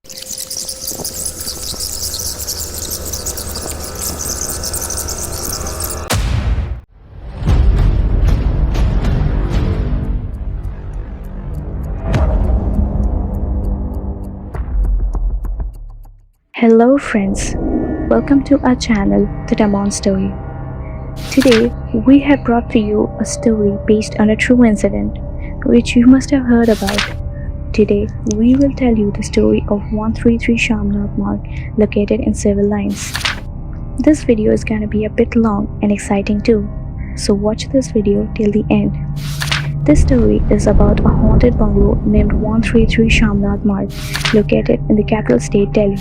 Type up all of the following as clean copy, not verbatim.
Hello friends, welcome to our channel The Damon Story. Today we have brought to you a story based on a true incident which you must have heard about. Today we will tell you the story of 133 Shamnath Marg located in Civil Lines. This video is gonna be a bit long and exciting too, so watch this video till the end. This story is about a haunted bungalow named 133 Shamnath Marg located in the capital state Delhi.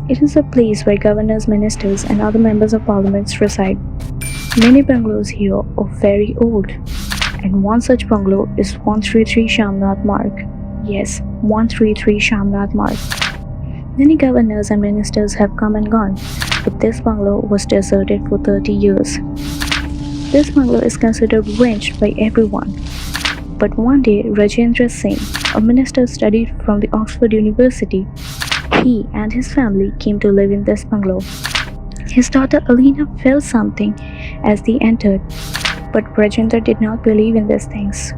It is a place where governors, ministers, and other members of parliament reside. Many bungalows here are very old, and one such bungalow is 133 Shamnath Marg. Yes, 133 Shamnath Marg. Many governors and ministers have come and gone, but this bungalow was deserted for 30 years. This bungalow is considered wrenched by everyone. But one day, Rajendra Singh, a minister studied from the Oxford University, he and his family came to live in this bungalow. His daughter Alina felt something as they entered, but Rajendra did not believe in these things.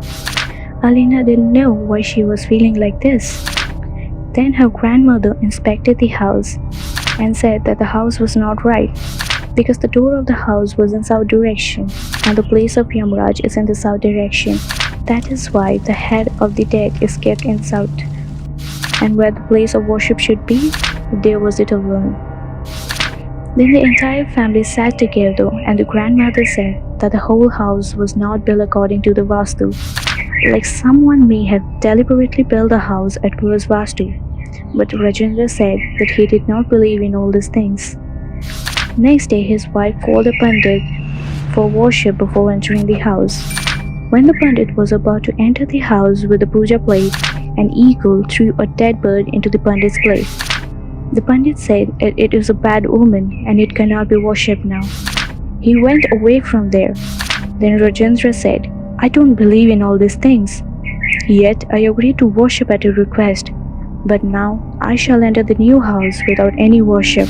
Alina didn't know why she was feeling like this. Then her grandmother inspected the house and said that the house was not right because the door of the house was in south direction and the place of Yamraj is in the south direction. That is why the head of the dead is kept in south. And where the place of worship should be, there was it alone. Then the entire family sat together and the grandmother said that the whole house was not built according to the Vastu, like someone may have deliberately built the house at worst Vastu. But Rajendra said that he did not believe in all these things. Next day his wife called a pandit for worship before entering the house. When the pandit was about to enter the house with the puja plate, an eagle threw a dead bird into the pandit's plate. The pandit said it is a bad omen and it cannot be worshipped now. He went away from there. Then Rajendra said, "I don't believe in all these things. Yet I agreed to worship at your request. But now I shall enter the new house without any worship."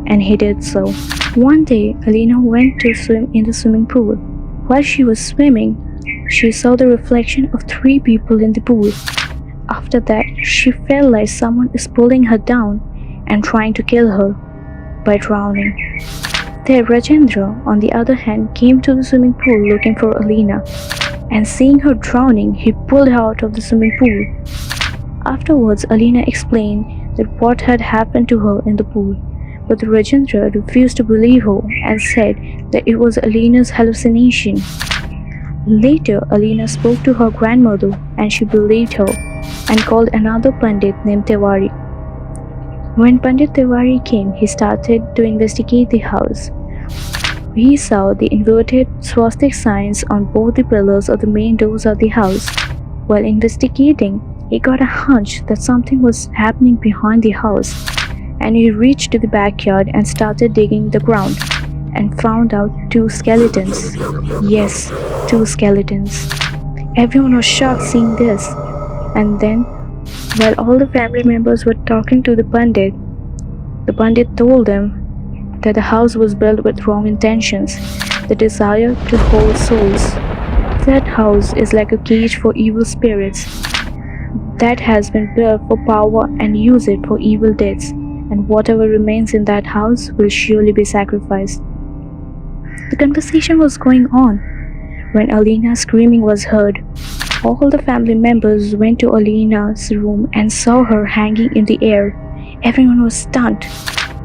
And he did so. One day, Alina went to swim in the swimming pool. While she was swimming, she saw the reflection of 3 people in the pool. After that, she felt like someone is pulling her down and trying to kill her by drowning. There, Rajendra, on the other hand, came to the swimming pool looking for Alina, and seeing her drowning, he pulled her out of the swimming pool. Afterwards, Alina explained that what had happened to her in the pool, but Rajendra refused to believe her and said that it was Alina's hallucination. Later, Alina spoke to her grandmother and she believed her and called another Pandit named Tiwari. When Pandit Tiwari came, he started to investigate the house. He saw the inverted swastik signs on both the pillars of the main doors of the house. While investigating, he got a hunch that something was happening behind the house, and he reached to the backyard and started digging the ground and found out 2 skeletons. Yes, 2 skeletons. Everyone was shocked seeing this. And then, while all the family members were talking to the Pandit told them that the house was built with wrong intentions, the desire to hold souls. That house is like a cage for evil spirits that has been built for power and use it for evil deeds, and whatever remains in that house will surely be sacrificed. The conversation was going on when Alina's screaming was heard. All the family members went to Alina's room and saw her hanging in the air. Everyone was stunned.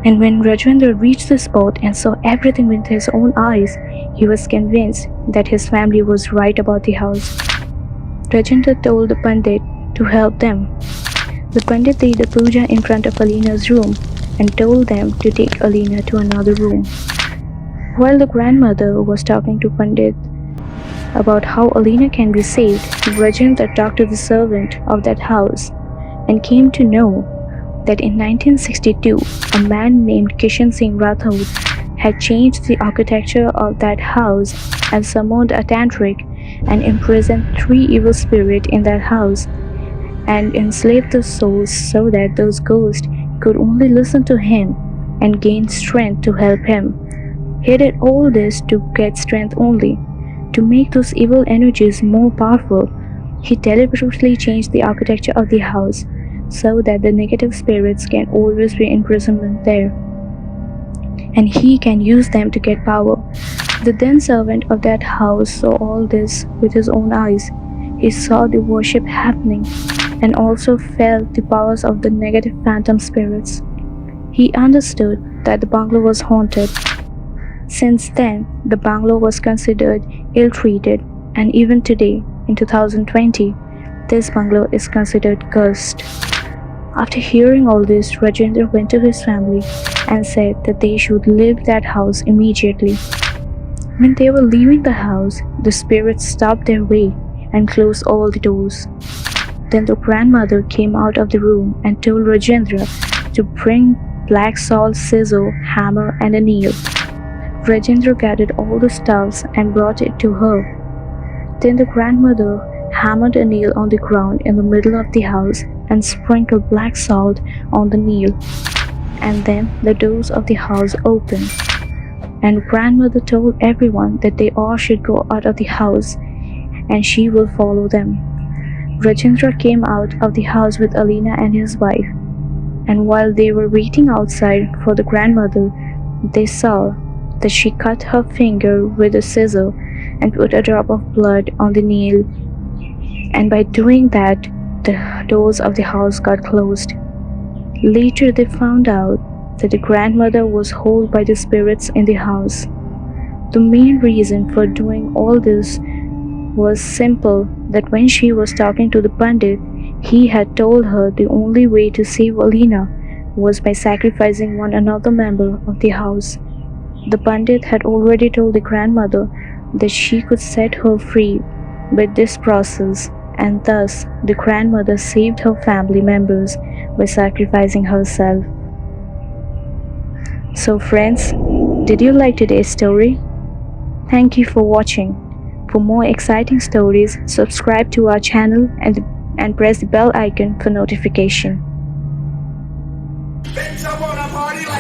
And when Rajendra reached the spot and saw everything with his own eyes, he was convinced that his family was right about the house. Rajendra told the Pandit to help them. The Pandit did the puja in front of Alina's room and told them to take Alina to another room. While the grandmother was talking to Pandit about how Alina can be saved, Rajendra talked to the servant of that house and came to know that in 1962, a man named Kishan Singh Rathod had changed the architecture of that house and summoned a tantric and imprisoned 3 evil spirits in that house. and enslaved the souls so that those ghosts could only listen to him and gain strength to help him. He did all this to get strength only. To make those evil energies more powerful, he deliberately changed the architecture of the house so that the negative spirits can always be imprisoned there, and he can use them to get power. The then servant of that house saw all this with his own eyes. He saw the worship happening and also felt the powers of the negative phantom spirits. He understood that the bungalow was haunted. Since then, the bungalow was considered ill treated, and even today, in 2020, this bungalow is considered cursed. After hearing all this, Rajendra went to his family and said that they should leave that house immediately. When they were leaving the house, the spirits stopped their way and closed all the doors. Then the grandmother came out of the room and told Rajendra to bring black salt, scissor, hammer, and a nail. Rajendra gathered all the stuffs and brought it to her. Then the grandmother hammered a nail on the ground in the middle of the house and sprinkled black salt on the nail. And then the doors of the house opened. And grandmother told everyone that they all should go out of the house and she will follow them. Rajendra came out of the house with Alina and his wife. And while they were waiting outside for the grandmother, they saw that she cut her finger with a scissor and put a drop of blood on the nail. And by doing that, the doors of the house got closed. Later, they found out that the grandmother was held by the spirits in the house. The main reason for doing all this was simple, that when she was talking to the Pandit, he had told her the only way to save Alina was by sacrificing one another member of the house. The Pandit had already told the grandmother that she could set her free with this process, and thus the grandmother saved her family members by sacrificing herself. So friends, did you like today's story? Thank you for watching. For more exciting stories, subscribe to our channel and press the bell icon for notification. Bitch, I wanna party like